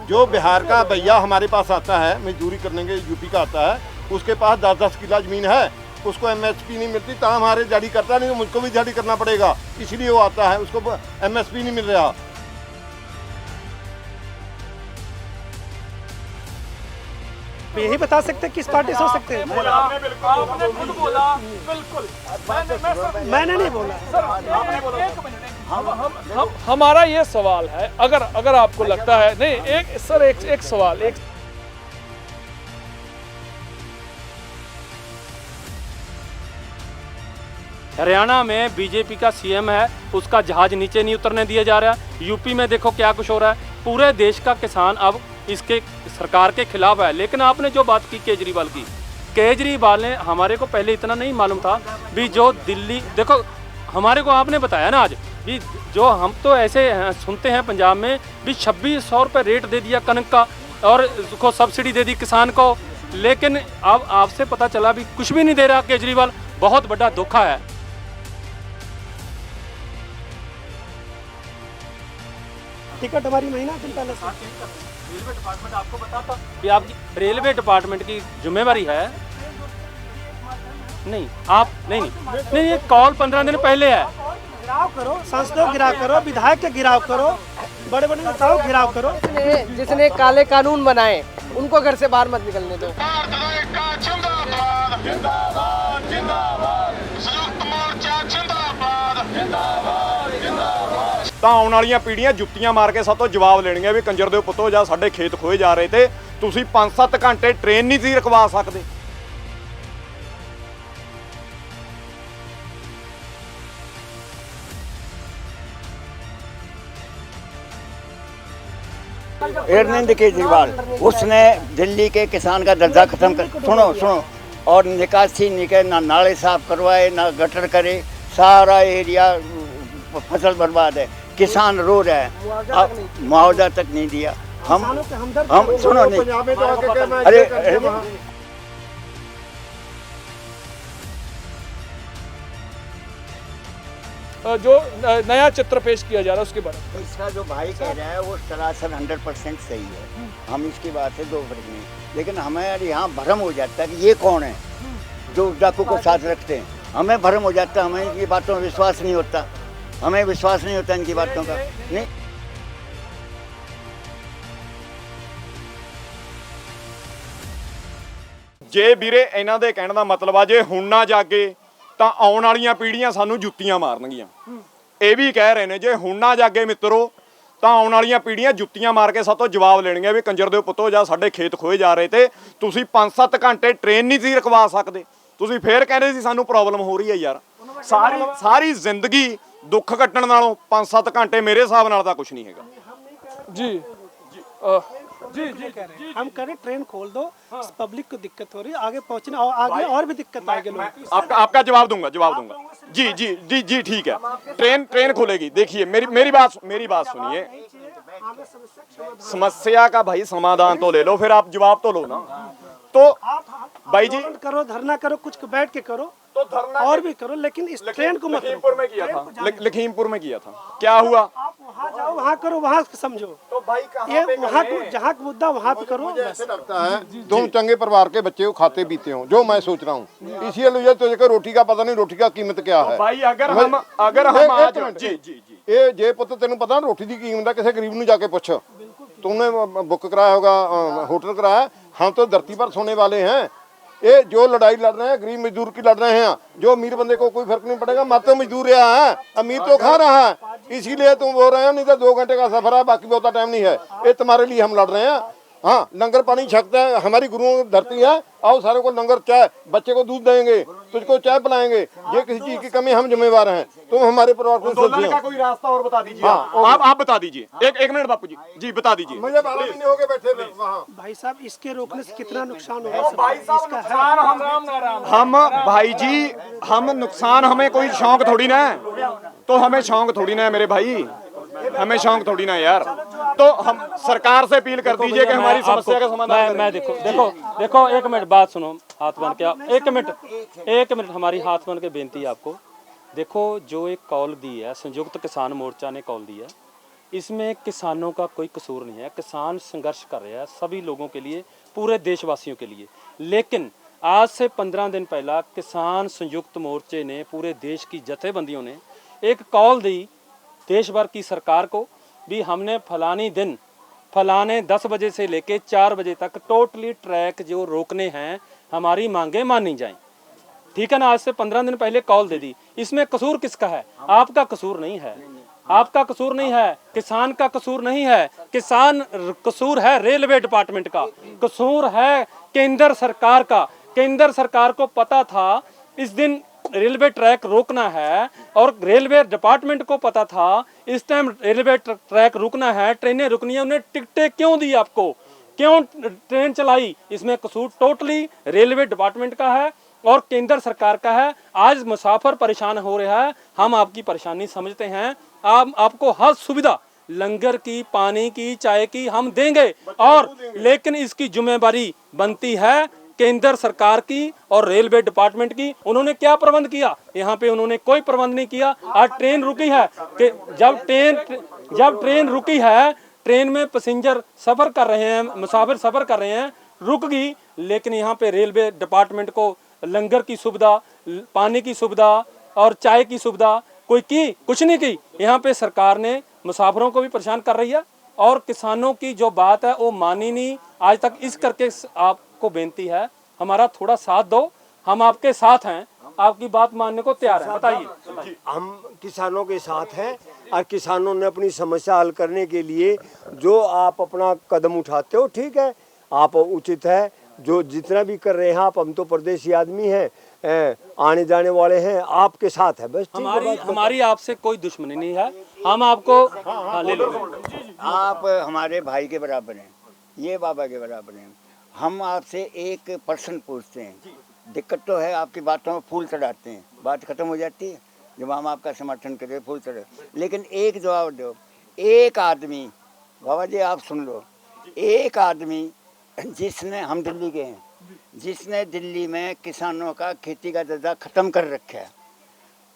जो बिहार का भैया हमारे पास आता है मजदूरी करने के, यूपी का आता है, उसके पास 10-10 किला ज़मीन है, उसको एमएसपी नहीं मिलती, तो हमारे जारी करता नहीं तो मुझको भी जारी करना पड़ेगा, इसलिए वो आता है, उसको एमएसपी नहीं मिल रहा। यही बता सकते हैं किस पार्टी से हो सकते हैं। आपने खुद बोला, बिल्कुल मैंने नहीं बोला। हमारा ये सवाल है, अगर आपको लगता है नहीं, एक सर एक सवाल, एक हरियाणा में बीजेपी का सीएम है, उसका जहाज नीचे नहीं उतरने दिया जा रहा। यूपी में देखो क्या कुछ हो रहा है। पूरे देश का किसान अब इसके सरकार के खिलाफ है। लेकिन आपने जो बात की केजरीवाल की, केजरीवाल ने, हमारे को पहले इतना नहीं मालूम था भी, जो दिल्ली देखो, हमारे को आपने बताया ना आज भी, जो हम तो ऐसे सुनते हैं पंजाब में भी 2600 रुपये रेट दे दिया कनक का और उसको सब्सिडी दे दी किसान को। लेकिन अब आपसे पता चला भी कुछ भी नहीं दे रहा केजरीवाल। बहुत बड़ा धोखा है। टिकट हमारी महीना दिन पहले से। रेलवे डिपार्टमेंट आपको बताता कि आपकी रेलवे डिपार्टमेंट की जिम्मेवारी है। नहीं आप नहीं ये कॉल 15 दिन पहले है। गिराव करो, सांसदों गिराव करो, विधायक के गिराव करो, बड़े बड़े नेताओं गिराव करो। जिसने काले कानून बनाए उनको घर से बाहर मत निकलने दो। ਤਾਂ ਆਉਣ ਵਾਲੀਆਂ ਪੀੜ੍ਹੀਆਂ ਜੁੱਤੀਆਂ ਮਾਰ ਕੇ ਸਾਤੋਂ ਜਵਾਬ ਲੈਣਗੀਆਂ ਵੀ ਕੰਜਰ ਦੇ ਪੁੱਤੋ ਜਾਂ ਸਾਡੇ ਖੇਤ ਖੋਏ ਜਾ ਰਹੇ ਤੇ ਤੁਸੀਂ 5-7 ਘੰਟੇ ਟ੍ਰੇਨ ਨਹੀਂ ਸੀ ਰਖਵਾ ਸਕਦੇ। अरविंद केजरीवाल उसने दिल्ली के किसान का दर्जा खत्म कर, सुनो और निकासी नाले साफ करवाए, ना गटर करे, सारा एरिया फसल बर्बाद है, किसान रो रहा है, अब मुआवजा तक नहीं दिया। हम सुनो नहीं, अरे जो नया चित्र पेश किया जा रहा है उसके बारे में। इसका जो भाई कह रहा है वो सरासर 100% सही है। हम इसकी बात है दो फर्क नहीं, लेकिन हमें यहाँ भ्रम हो जाता है कि ये कौन है जो डाकू को साथ रखते हैं। हमें भ्रम हो जाता है, हमें इनकी बातों में विश्वास नहीं होता, हमें विश्वास नहीं होता इनकी बातों का। नहीं ਜੇ ਵੀਰੇ ਇਹਨਾਂ ਦੇ ਕਹਿਣ ਦਾ ਮਤਲਬ ਆ ਜੇ ਹੁਣ ਨਾ ਜਾਗੇ ਤਾਂ ਆਉਣ ਵਾਲੀਆਂ ਪੀੜ੍ਹੀਆਂ ਸਾਨੂੰ ਜੁੱਤੀਆਂ ਮਾਰਨਗੀਆਂ। ਇਹ ਵੀ ਕਹਿ ਰਹੇ ਨੇ ਜੇ ਹੁਣ ਨਾ ਜਾਗੇ ਮਿੱਤਰੋ ਤਾਂ ਆਉਣ ਵਾਲੀਆਂ ਪੀੜ੍ਹੀਆਂ ਜੁੱਤੀਆਂ ਮਾਰ ਕੇ ਸਾਤੋਂ ਜਵਾਬ ਲੈਣਗੀਆਂ ਵੀ ਕੰਜਰ ਦੇ ਪੁੱਤੋ ਜਾਂ ਸਾਡੇ ਖੇਤ ਖੋਏ ਜਾ ਰਹੇ ਤੇ ਤੁਸੀਂ 5-7 ਘੰਟੇ ਟ੍ਰੇਨ ਨਹੀਂ ਸੀ ਰਖਵਾ ਸਕਦੇ। ਤੁਸੀਂ ਫੇਰ ਕਹਿੰਦੇ ਸੀ ਸਾਨੂੰ ਪ੍ਰੋਬਲਮ ਹੋ ਰਹੀ ਹੈ। ਯਾਰ ਸਾਰੀ ਜ਼ਿੰਦਗੀ ਦੁੱਖ ਕੱਟਣ ਨਾਲੋਂ 5-7 ਘੰਟੇ ਮੇਰੇ ਹਿਸਾਬ ਨਾਲ ਤਾਂ ਕੁਝ ਨਹੀਂ ਹੈਗਾ। जी हम कह रहे ट्रेन खोल दो, पब्लिक को दिक्कत हो रही है, आगे पहुंचना और आगे और भी दिक्कत आएगी लोगों को। आपका जवाब दूंगा जी जी जी जी ठीक है। ट्रेन खुलेगी। देखिए मेरी बात सुनिए। समस्या का भाई समाधान तो ले लो, फिर आप जवाब तो लो ना। तो भाई जी करो, धरना करो, कुछ बैठ के करो, तो धरना और भी करो, लेकिन इस ट्रेन को मत लखीमपुर में किया था, लखीमपुर में किया था, क्या हुआ? आप वहाँ जाओ, वहाँ करो, वहाँ समझो। तो भाई ये वहाँ जहाँ का मुद्दा वहाँ पे करो। ऐसे लगता है तुम चंगे परिवार के बच्चे हो, खाते पीते हो, जो मैं सोच रहा हूँ। इसीलिए तुझे रोटी का पता नहीं, रोटी का कीमत क्या है भाई। अगर हम आज जी ਇਹ ਜੇ ਪੁੱਤ ਤੈਨੂੰ ਪਤਾ ਰੋਟੀ ਦੀ ਕੀਮਤ ਹੈ, ਕਿਸੇ ਗਰੀਬ ਨੂੰ ਜਾ ਕੇ ਪੁੱਛ। तूने बुक कराया होगा, होटल कराया। हम तो धरती पर सोने वाले हैं। ये जो लड़ाई लड़ रहे हैं गरीब मजदूर की लड़ रहे हैं। जो अमीर बंदे को कोई फर्क नहीं पड़ेगा, मत तो मजदूर यहाँ है, अमीर तो खा रहा है। इसीलिए तुम बोल रहे हो, नहीं तो 2 घंटे का सफर है, बाकी बहुत टाइम नहीं है। ये तुम्हारे लिए हम लड़ रहे हैं। हाँ, लंगर पानी छकते हैं, हमारी गुरुओं की धरती है। आओ सारे को लंगर, चाय, बच्चे को दूध देंगे, तुझको चाय पिलाएंगे। ये किसी चीज की कमी हम जिम्मेवार हैं। तुम हमारे परिवार को आंदोलन का कोई रास्ता और बता दीजिए। हाँ, आप बता दीजिए। एक मिनट बापू जी बता दीजिए। मुझे 12 महीने हो गए बैठे वहाँ। भाई साहब, इसके रोकने से कितना नुकसान होगा? हम भाई जी, हम नुकसान, हमें कोई शौक थोड़ी ना है, तो हमें शौक थोड़ी ना है मेरे भाई, हमें शौक थोड़ी ना यार। तो हम सरकार से अपील कर दीजिए कि हमारी समस्या का समाधान। मैं देखो 1 मिनट बात सुनो, हाथ बन के 1 मिनट हमारी हाथ बन के बेनती है आपको। देखो जो एक कॉल दी है, संयुक्त किसान मोर्चा ने कॉल दी है, इसमें किसानों का कोई कसूर नहीं है। किसान संघर्ष कर रहे हैं सभी लोगों के लिए, पूरे देशवासियों के लिए। लेकिन आज से 15 दिन पहला किसान संयुक्त मोर्चे ने, पूरे देश की जथेबंदियों ने एक कॉल दी देश भर की सरकार को भी हमने फलानी दिन फलाने 10 बजे से लेके 4 बजे तक टोटली ट्रैक जो रोकने हैं, हमारी मांगे मानी जाएं। ठीक है ना, आज से 15 दिन पहले कॉल दे दी। इसमें कसूर किसका है? आपका कसूर नहीं है, आपका कसूर नहीं है, किसान का कसूर नहीं है। कसूर है रेलवे डिपार्टमेंट का, कसूर है केंद्र सरकार का। केंद्र सरकार को पता था इस दिन रेलवे ट्रैक रोकना है, और रेलवे डिपार्टमेंट को पता था इस टाइम रेलवे ट्रैक रुकना है, ट्रेनें रुकनी है। उन्हें टिकटें क्यों दी आपको, क्यों ट्रेन चलाई? इसमें कसूर टोटली रेलवे डिपार्टमेंट का है और केंद्र सरकार का है। आज मुसाफिर परेशान हो रहा है, हम आपकी परेशानी समझते हैं। आपको हर सुविधा लंगर की, पानी की, चाय की हम देंगे, और लेकिन इसकी जिम्मेदारी बनती है केंद्र सरकार की और रेलवे डिपार्टमेंट की। उन्होंने क्या प्रबंध किया? यहाँ पे उन्होंने कोई प्रबंध नहीं किया। आज ट्रेन रुकी है कि जब ट्रेन रुकी है, ट्रेन में पैसेंजर सफर कर रहे हैं, मुसाफिर सफर कर रहे हैं, रुक गई, लेकिन यहाँ पे रेलवे डिपार्टमेंट को लंगर की सुविधा, पानी की सुविधा और चाय की सुविधा कुछ नहीं की। यहाँ पे सरकार ने मुसाफिरों को भी परेशान कर रही है, और किसानों की जो बात है वो मानी नहीं आज तक। इस करके आपको बेनती है, हमारा थोड़ा साथ दो, हम आपके साथ हैं, आपकी बात मानने को तैयार है। बताइए। हम किसानों के साथ हैं, और किसानों ने अपनी समस्या हल करने के लिए जो आप अपना कदम उठाते हो, ठीक है, आप उचित है। जो जितना भी कर रहे हैं आप, हम तो परदेसी आदमी हैं, आने जाने वाले हैं, आपके साथ है बस। हमारी आपसे कोई दुश्मनी नहीं है, हम आपको ले लो। आप हमारे भाई के बराबर हैं, ये बाबा के बराबर हैं। हम आपसे एक प्रश्न पूछते हैं, दिक्कत तो है, आपकी बातों में फूल चढ़ाते हैं, बात खत्म हो जाती है जब हम आपका समर्थन करें, फूल चढ़े। लेकिन एक जवाब दो, एक आदमी, बाबा जी आप सुन लो, एक आदमी जिसने, हम दिल्ली के हैं, जिसने दिल्ली में किसानों का खेती का दर्जा ख़त्म कर रखा है,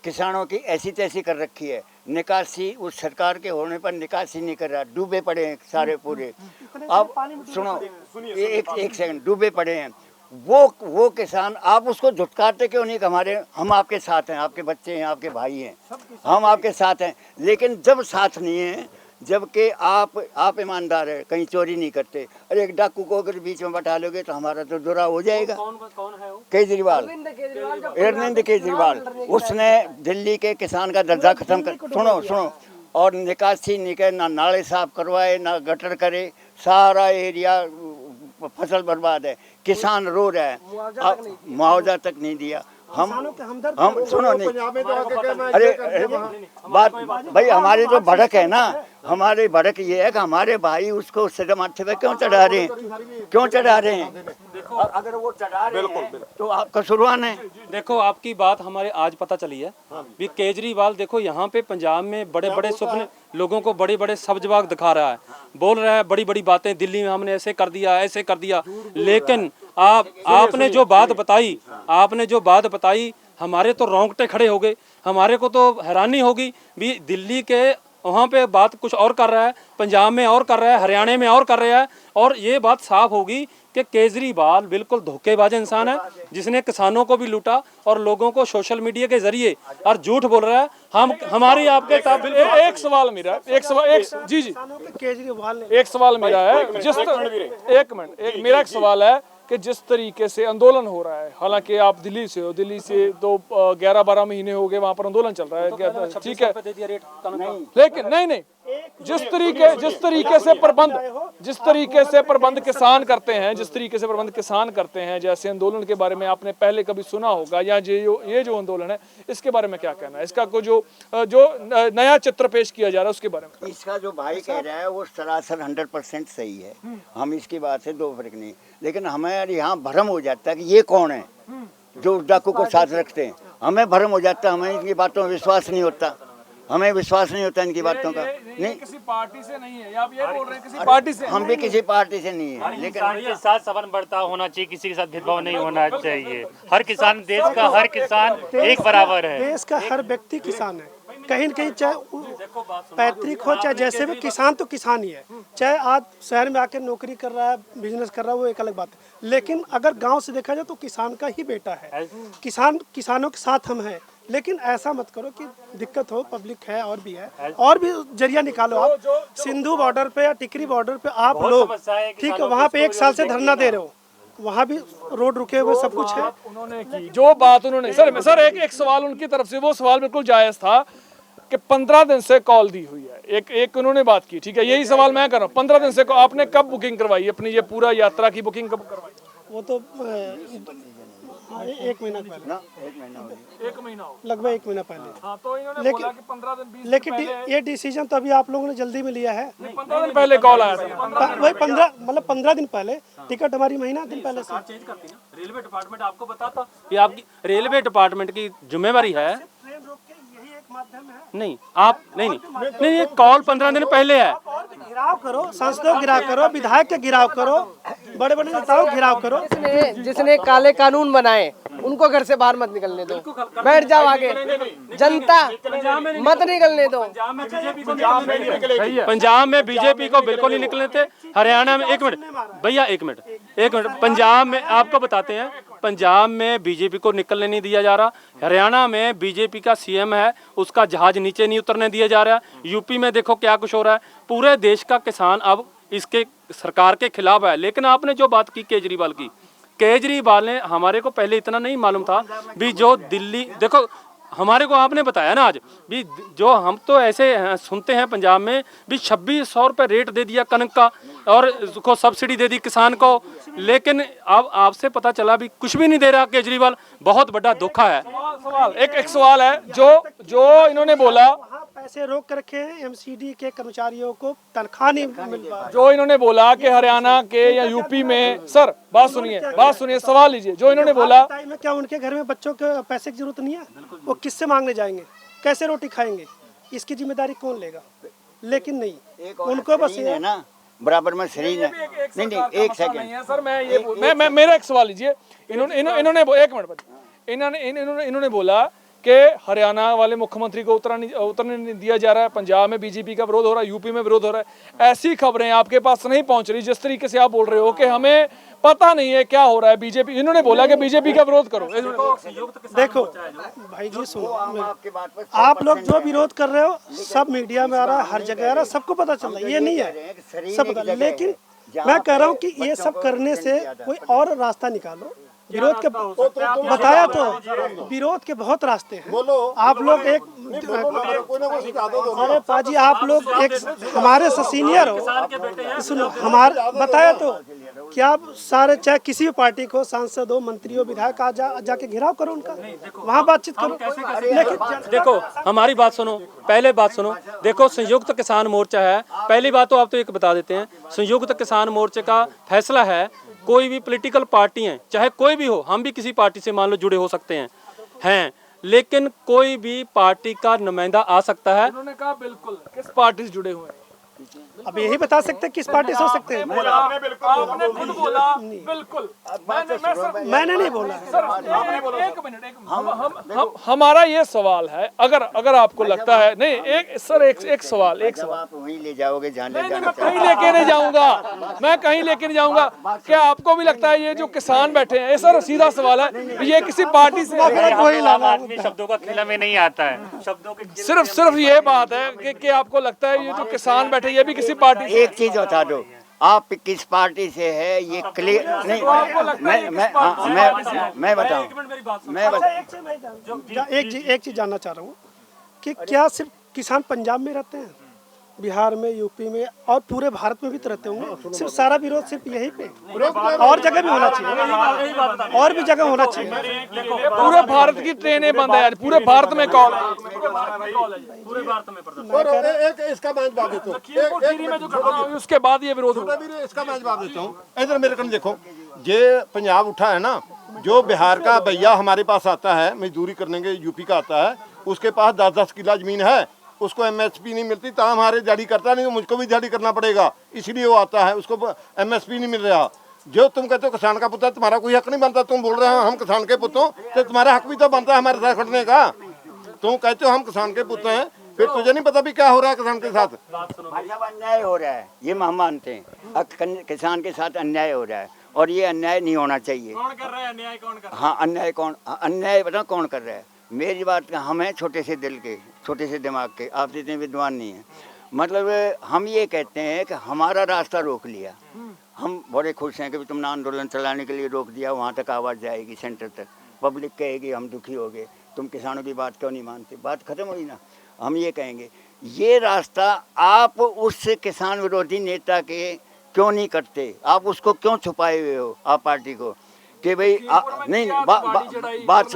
किसानों की ऐसी तैसी कर रखी है, निकासी उस सरकार के होने पर निकासी नहीं कर रहा, डूबे पड़े हैं सारे पूरे। अब सुनो, एक सेकंड, डूबे पड़े हैं वो किसान, आप उसको झुटकारते क्यों नहीं? हमारे, हम आपके साथ हैं, आपके बच्चे हैं, आपके भाई हैं, हम आपके साथ हैं। लेकिन जब साथ नहीं है, जबकि आप ईमानदार है, कहीं चोरी नहीं करते, अरे एक डाकू को अगर बीच में बैठा लोगे तो हमारा तो दुरा हो जाएगा। कौन है वो? केजरीवाल, अरविंद केजरीवाल। उसने दिल्ली के किसान का दर्जा खत्म कर, सुनो, और निकासी नहीं करे, ना नाले साफ करवाए, ना गटर करे, सारा एरिया फसल बर्बाद है, किसान रो रहा है, मुआवजा तक नहीं दिया। हम सुनो नहीं, अरे बात भाई, हमारी जो भड़क है ना, हमारी भड़क ये है कि हमारे भाई उसको उससे माथे पे क्यों चढ़ा रहे हैं, अगर वो चढ़ा रहे हैं तो आप कसूरवान है। देखो, आपकी बात हमारे आज पता चली है भी केजरीवाल, देखो यहाँ पे पंजाब में बड़े बड़े सपने, लोगों को बड़े बड़े सब्जबाग दिखा रहा है, बोल रहा है बड़ी बड़ी बातें, दिल्ली में हमने ऐसे कर दिया, लेकिन आपने जो बात बताई, हमारे तो रोंगटे खड़े हो गए, हमारे को तो हैरानी होगी भी दिल्ली के वहाँ पे बात कुछ और कर रहा है, पंजाब में और कर रहा है, हरियाणा में और कर रहा है, और ये बात साफ होगी कि केजरीवाल बिल्कुल धोखेबाज इंसान है, जिसने किसानों को भी लूटा और लोगों को सोशल मीडिया के जरिए और झूठ बोल रहा है। हमारी आपके एक सवाल मेरा, जी केजरीवाल ने एक सवाल मेरा है, मेरा एक सवाल है कि जिस तरीके से आंदोलन हो रहा है, हालांकि आप दिल्ली से हो, दिल्ली से तो 11-12 महीने हो गए वहां पर आंदोलन चल रहा है, ठीक है, लेकिन नहीं, जिस तरीके से प्रबंध किसान करते हैं, जैसे आंदोलन के बारे में आपने पहले कभी सुना होगा, या ये जो आंदोलन है इसके बारे में क्या कहना है? इसका को जो नया चित्र पेश किया जा रहा है उसके बारे में। इसका जो भाई कह रहा है वो सरासर 100% सही है, हम इसकी बात से दो फर्क नहीं, लेकिन हमें यहाँ भ्रम हो जाता है कि ये कौन है जो डाकू को साथ रखते हैं, हमें भ्रम हो जाता है, हमें इनकी बातों में विश्वास नहीं होता, इनकी बातों का। नहीं, किसी पार्टी से नहीं है, आप ये बोल रहे हैं किसी पार्टी से? हम भी किसी पार्टी से नहीं है, लेकिन के साथ समान बर्ताव होना चाहिए, किसी के साथ भेदभाव नहीं होना चाहिए। हर किसान, देश का हर किसान एक बराबर है, देश का हर व्यक्ति किसान है। कहीं न कहीं चाहे पैतृक हो चाहे जैसे भी, किसान तो किसान ही है। चाहे आज शहर में आकर नौकरी कर रहा है, बिजनेस कर रहा है, वो एक अलग बात है। लेकिन अगर गांव से देखा जाए तो किसान का ही बेटा है। किसानों के साथ हम हैं। लेकिन ऐसा मत करो कि दिक्कत हो, पब्लिक है और भी है, और भी जरिया निकालो। आप सिंधु बॉर्डर पे या टिकरी बॉर्डर पे आप लोग, ठीक है, वहाँ पे 1 साल से धरना दे रहे हो, वहाँ भी रोड रुके हुए सब कुछ है। उन्होंने की जो बात उन्होंने सर एक सवाल उनकी तरफ से, वो सवाल बिल्कुल जायज था कि 15 दिन से कॉल दी हुई है। एक उन्होंने बात की, ठीक है, यही सवाल मैं कर रहा हूँ। 15 दिन से आपने कब बुकिंग करवाई अपनी, ये पूरा यात्रा की बुकिंग कब करवाई? वो तो 1 महीना पहले, 1 महीना हो, लगभग 1 महीना पहले। हाँ, तो इन्होंने बोला कि 15 दिन 20 लेकिन ये डिसीजन तो अभी आप लोगों ने जल्दी में लिया है। 15 दिन पहले कॉल आया था। वही 15 दिन पहले, टिकट हमारी महीना दिन पहले से चेंज करती ना। रेलवे डिपार्टमेंट आपको बताता कि आपकी रेलवे डिपार्टमेंट की जिम्मेवारी है। ट्रेन रोक के यही एक माध्यम है। नहीं आप नहीं ये कॉल 15 दिन पहले है। गिराव करो, सांसदों को गिराव करो, विधायक के गिराव करो, बड़े बड़े नेताओं को गिराव करो। जिसने काले कानून बनाए उनको घर से बाहर मत निकलने दो, बैठ जाओ आगे, जनता मत निकलने दो। पंजाब में बीजेपी को बिल्कुल नहीं निकलने थे। हरियाणा में, एक मिनट भैया, एक मिनट, पंजाब में आपको बताते हैं, पंजाब में बीजेपी को निकलने नहीं दिया जा रहा। हरियाणा में बीजेपी का सीएम है, उसका जहाज नीचे नहीं उतरने दिया जा रहा। यूपी में देखो क्या कुछ हो रहा है। पूरे देश का किसान अब इसके सरकार के खिलाफ है। लेकिन आपने जो बात की केजरीवाल की, केजरीवाल ने, हमारे को पहले इतना नहीं मालूम था भी, जो दिल्ली देखो, हमारे को आपने बताया ना आज भी, जो हम तो ऐसे सुनते हैं पंजाब में भी 2600 रुपये रेट दे दिया कनक का, और उसको सब्सिडी दे दी किसान को। लेकिन अब आपसे पता चला भी कुछ भी नहीं दे रहा केजरीवाल। बहुत बड़ा धोखा है। एक सवाल है, जो इन्होंने बोला, वहाँ पैसे रोक कर रखे हैं, एमसीडी के कर्मचारियों को तनख्वाह नहीं मिल पा रही। जो इन्होंने बोला कि हरियाणा के या यूपी में, सर बात सुनिए, सवाल लीजिए। जो इन्होंने बोला, क्या उनके घर में बच्चों के पैसे की जरूरत नहीं है? वो किससे मांगने जाएंगे, कैसे रोटी खाएंगे, इसकी जिम्मेदारी कौन लेगा? लेकिन नहीं, उनको बस है ना, बराबर में शरीर है। नहीं एक सेकंड सर, मैं मेरा एक सवाल लीजिए। इन्होंने एक मिनट, इन्होंने बोला कि हरियाणा वाले मुख्यमंत्री को उतरने नहीं दिया जा रहा है, पंजाब में बीजेपी का विरोध हो रहा है, यूपी में विरोध हो रहा है। ऐसी खबरें आपके पास नहीं पहुंच रही जिस तरीके से आप बोल रहे हो कि हमें पता नहीं है क्या हो रहा है। बीजेपी, इन्होंने बोला कि बीजेपी का विरोध करो। देखो भाई जी, सुनो, आप लोग जो विरोध कर रहे हो सब मीडिया में आ रहा है, हर जगह आ रहा है, सबको पता चल रहा है, ये नहीं है, सब पता। लेकिन मैं कह रहा हूँ कि ये सब करने से कोई और रास्ता निकालो। विरोध के बताया तो विरोध के बहुत रास्ते हैं। आप लोग एक, अरे पाजी, आप लोग एक हमारे से सीनियर हो, सुनो, हमारे बताया तो क्या सारे, चाहे किसी भी पार्टी को, सांसद हो, मंत्री हो, विधायक, जाके घिराव करो उनका, वहाँ बातचीत करो। लेकिन देखो हमारी बात सुनो, पहले बात सुनो। देखो संयुक्त किसान मोर्चा है, पहली बात तो आप तो एक बता देते हैं, संयुक्त किसान मोर्चे का फैसला है, कोई भी पॉलिटिकल पार्टी है, चाहे कोई भी हो, हम भी किसी पार्टी से मान लो जुड़े हो सकते हैं, लेकिन कोई भी पार्टी का नुमाइंदा आ सकता है। उन्होंने कहा बिल्कुल, किस पार्टी से जुड़े हुए हैं? अब यही बता सकते हैं किस पार्टी से हो सकते हैं। आपने खुद बोला बिल्कुल, मैंने नहीं बोला। एक मिनट, हमारा ये सवाल है, अगर आपको लगता है, नहीं एक सवाल वहीं ले जाओगे जहाँ ले जाना कहीं लेके नहीं जाऊंगा, मैं कहीं लेके नहीं जाऊंगा। क्या आपको भी लगता है ये जो किसान बैठे हैं, सर सीधा सवाल है, ये किसी पार्टी से आदमी शब्दों का खेला में नहीं आता है, शब्दों के सिर्फ ये बात है कि आपको लगता है ये जो किसान बैठे ये भी किसी पार्टी से? एक चीज बता दो, आप किस पार्टी से है ये क्लियर नहीं। मैं बताऊं, एक चीज जानना चाह रहा हूँ कि क्या सिर्फ किसान पंजाब में रहते हैं, बिहार में, यूपी में और पूरे भारत में भी तो रहते होंगे? सिर्फ सारा विरोध सिर्फ यहीं पे? और जगह भी होना चाहिए, और भी जगह होना चाहिए। पूरे भारत की ट्रेनें बंद है, पूरे भारत में कॉल, पूरे भारत में एक इसका मैं जवाब देता हूँ, उसके बाद ये विरोध हुआ। इसका मैं जवाब देता हूँ। इधर मेरे कन देखो, ये पंजाब उठा है ना, जो बिहार का भैया हमारे पास आता है मजदूरी करने के, यूपी का आता है, उसके पास 10-10 किला जमीन है, उसको एमएसपी नहीं मिलती, तो हमारे जारी करता नहीं, तो मुझको भी जारी करना पड़ेगा, इसलिए वो आता है, उसको एमएसपी नहीं मिल रहा। जो तुम कहते हो किसान का पुत्र, तुम्हारा कोई हक नहीं बनता। तुम बोल रहे हो हम किसान के पुत्र, तो तुम्हारा हक भी तो बनता है हमारे साथ खड़ने का। तुम कहते हो हम किसान के पुत्र हैं, फिर तुझे नहीं पता भी क्या हो रहा है किसान के साथ? भाई साहब अन्याय हो रहा है, ये हम मानते हैं। अब किसान के साथ अन्याय हो रहा है और ये अन्याय नहीं होना चाहिए। कौन कर रहा है अन्याय, कौन कर रहा है? हाँ अन्याय कौन, अन्याय बताओ कौन कर रहा है? मेरी बात का, हम हैं छोटे से दिल के, छोटे से दिमाग के, आप इतने विद्वान नहीं हैं। मतलब हम ये कहते हैं कि हमारा रास्ता रोक लिया, हम बड़े खुश हैं कि तुमने आंदोलन चलाने के लिए रोक दिया, वहाँ तक आवाज़ जाएगी सेंटर तक, पब्लिक कहेगी हम दुखी हो गए, तुम किसानों की बात क्यों नहीं मानते, बात खत्म हुई ना। हम ये कहेंगे ये रास्ता आप उस किसान विरोधी नेता के क्यों नहीं करते, आप उसको क्यों छुपाए हुए हो, आप पार्टी को कि भाई नहीं बात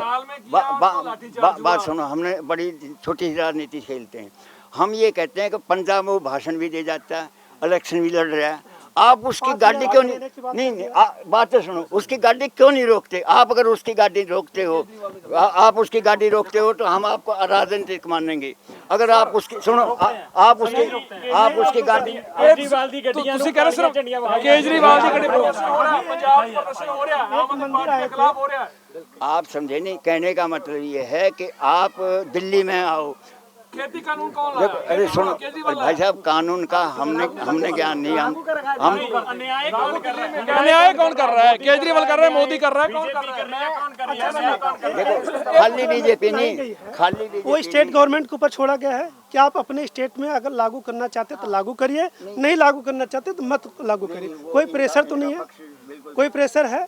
सुनो, हमने बड़ी छोटी सी राजनीति खेलते हैं। हम ये कहते हैं कि पंजाब में वो भाषण भी दे जाता है, इलेक्शन भी लड़ रहा है, आप उसकी गाड़ी क्यों नहीं बात तो सुनो, उसकी गाड़ी क्यों नहीं रोकते? आप अगर उसकी गाड़ी रोकते हो, आप उसकी गाड़ी रोकते हो तो हम आपको राजनीतिक मानेंगे। अगर आप उसकी सुनो, आप उसकी गाड़ी केजरीवाल दी गड्डियां ਤੁਸੀਂ ਕਹਿ ਰਹੇ ਸਿਰਫ ਕੇਜਰੀਵਾਲ ਦੀ ਗੱਡੀ ਪ੍ਰਦਰਸ਼ਨ ਹੋ ਰਿਹਾ, ਪੰਜਾਬ ਪ੍ਰਦਰਸ਼ਨ ਹੋ ਰਿਹਾ, ਆਮ ਆਦਮੀ ਪਾਰਟੀ के खिलाफ हो रहा है। आप समझे नहीं, कहने का मतलब ये है कि आप दिल्ली में आओ, खेती कानून कौन लाया? अरे सुनो भाई साहब, कानून का हमने ज्ञान नहीं, हम अन्याय कौन कर रहा है? अन्याय कौन कर रहा है? केजरीवाल कर रहा है, मोदी कर रहा है, कौन कर रहा है? कौन कर रहा है? देखो खाली बीजेपी नहीं, खाली वो स्टेट गवर्नमेंट के ऊपर छोड़ा गया है कि आप अपने स्टेट में अगर लागू करना चाहते तो लागू करिए, नहीं लागू करना चाहते तो मत लागू करिए। कोई प्रेशर तो नहीं है, कोई प्रेशर है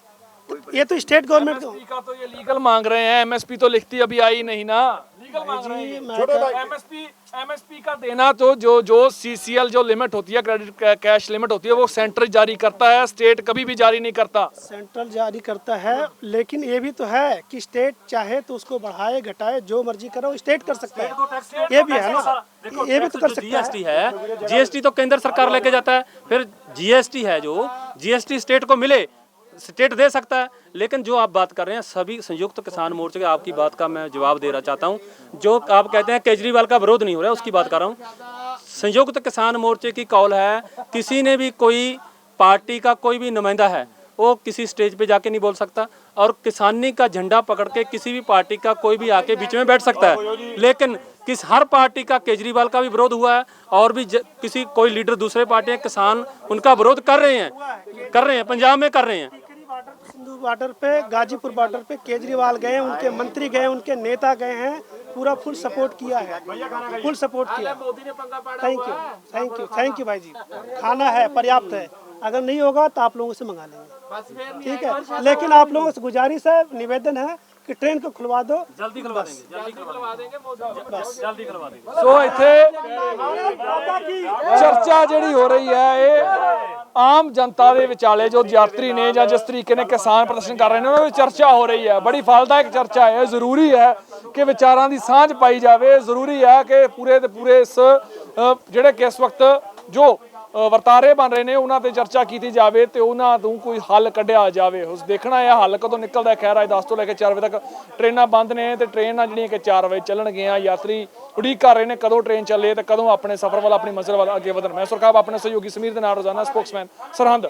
तो ये तो स्टेट गवर्नमेंट का तो ये लीगल मांग रहे हैं, एमएसपी तो लिखती अभी आई नहीं ना, लीगल मांग रहे हैं। एमएसपी का देना तो जो सीसीएल जो लिमिट होती है, क्रेडिट कैश लिमिट होती है, वो सेंटर जारी करता है, स्टेट कभी भी जारी नहीं करता। सेंट्रल जारी करता है, लेकिन ये भी तो है कि स्टेट चाहे तो उसको बढ़ाए घटाए जो मर्जी करे वो स्टेट कर सकता है, ये भी है ना, ये भी तो कर सकता है। जीएसटी है, जीएसटी तो केंद्र सरकार लेके जाता है, फिर जीएसटी है, जो जीएसटी स्टेट को मिले स्टेट दे सकता है। लेकिन जो आप बात कर रहे हैं सभी संयुक्त किसान मोर्चे के, आपकी बात का मैं जवाब देना चाहता हूं। जो आप कहते हैं केजरीवाल का विरोध नहीं हो रहा है, उसकी बात कर रहा हूं। संयुक्त किसान मोर्चे की कॉल है, किसी ने भी कोई पार्टी का कोई भी नुमाइंदा है वो किसी स्टेज पे जाके नहीं बोल सकता, और किसानी का झंडा पकड़ के किसी भी पार्टी का कोई भी आके बीच में बैठ सकता है। लेकिन हर पार्टी का, केजरीवाल का भी विरोध हुआ है, और भी किसी कोई लीडर दूसरे पार्टी किसान उनका विरोध कर रहे हैं, पंजाब में कर रहे हैं। सिंधु बॉर्डर पे, गाजीपुर बॉर्डर पे केजरीवाल गए, उनके मंत्री गए, उनके नेता गए हैं, पूरा फुल सपोर्ट किया है, फुल सपोर्ट किया। थैंक यू भाई जी। खाना है, पर्याप्त है, अगर नहीं होगा तो आप लोगों से मंगा लेंगे, ठीक है। लेकिन आप लोगों से गुजारिश है, निवेदन है कि ट्रेन को खुलवा दो, जल्दी खुलवा देंगे, जल्दी खुलवा देंगे। ਸੋ ਇੱਥੇ ਚਰਚਾ ਜਿਹੜੀ ਹੋ ਰਹੀ ਹੈ ਇਹ ਆਮ ਜਨਤਾ ਦੇ ਵਿਚਾਲੇ ਜੋ ਯਾਤਰੀ ਨੇ ਜਾਂ ਜਿਸ ਤਰੀਕੇ ਨਾਲ ਕਿਸਾਨ ਪ੍ਰਦਰਸ਼ਨ ਕਰ ਰਹੇ ਨੇ ਉਹਨਾਂ ਵਿੱਚ ਚਰਚਾ ਹੋ ਰਹੀ ਹੈ। ਬੜੀ ਫਲਦਾਇਕ ਚਰਚਾ ਹੈ। ਜ਼ਰੂਰੀ ਹੈ ਕਿ ਵਿਚਾਰਾਂ ਦੀ ਸਾਂਝ ਪਾਈ ਜਾਵੇ, ਜ਼ਰੂਰੀ ਹੈ ਕਿ ਪੂਰੇ ਦੇ ਪੂਰੇ ਇਸ ਜਿਹੜੇ ਕਿ ਇਸ ਵਕਤ ਜੋ ਵਰਤਾਰੇ ਬਣ ਰਹੇ ਨੇ ਉਹਨਾਂ ਤੇ ਚਰਚਾ ਕੀਤੀ ਜਾਵੇ ਤੇ ਉਹਨਾਂ ਤੋਂ ਕੋਈ ਹੱਲ ਕੱਢਿਆ ਜਾਵੇ। ਉਸ ਦੇਖਣਾ ਇਹ ਹੱਲ ਕਦੋਂ ਨਿਕਲਦਾ। ਖੈਰ ਅੱਜ 10 ਤੋਂ ਲੈ ਕੇ 4 ਵਜੇ ਤੱਕ ਟ੍ਰੇਨਾਂ ਬੰਦ ਨੇ ਤੇ ਟ੍ਰੇਨਾਂ ਜਿਹੜੀਆਂ ਕਿ 4 ਵਜੇ ਚੱਲਣਗੀਆਂ। ਯਾਤਰੀ ਉਡੀਕ ਕਰ ਰਹੇ ਨੇ ਕਦੋਂ ਟ੍ਰੇਨ ਚੱਲੇ ਤੇ ਕਦੋਂ ਆਪਣੇ ਸਫ਼ਰ ਵੱਲ, ਆਪਣੀ ਮੰਜ਼ਿਲ ਵੱਲ ਅੱਗੇ ਵਧਣ। ਮੈਂ ਸੁਰਖਾਬ ਆਪਣੇ ਸਹਿਯੋਗੀ ਸਮੀਰ ਦੇ ਨਾਲ, ਰੋਜ਼ਾਨਾ ਸਪੋਕਸਮੈਨ, ਸਰਹੰਦ।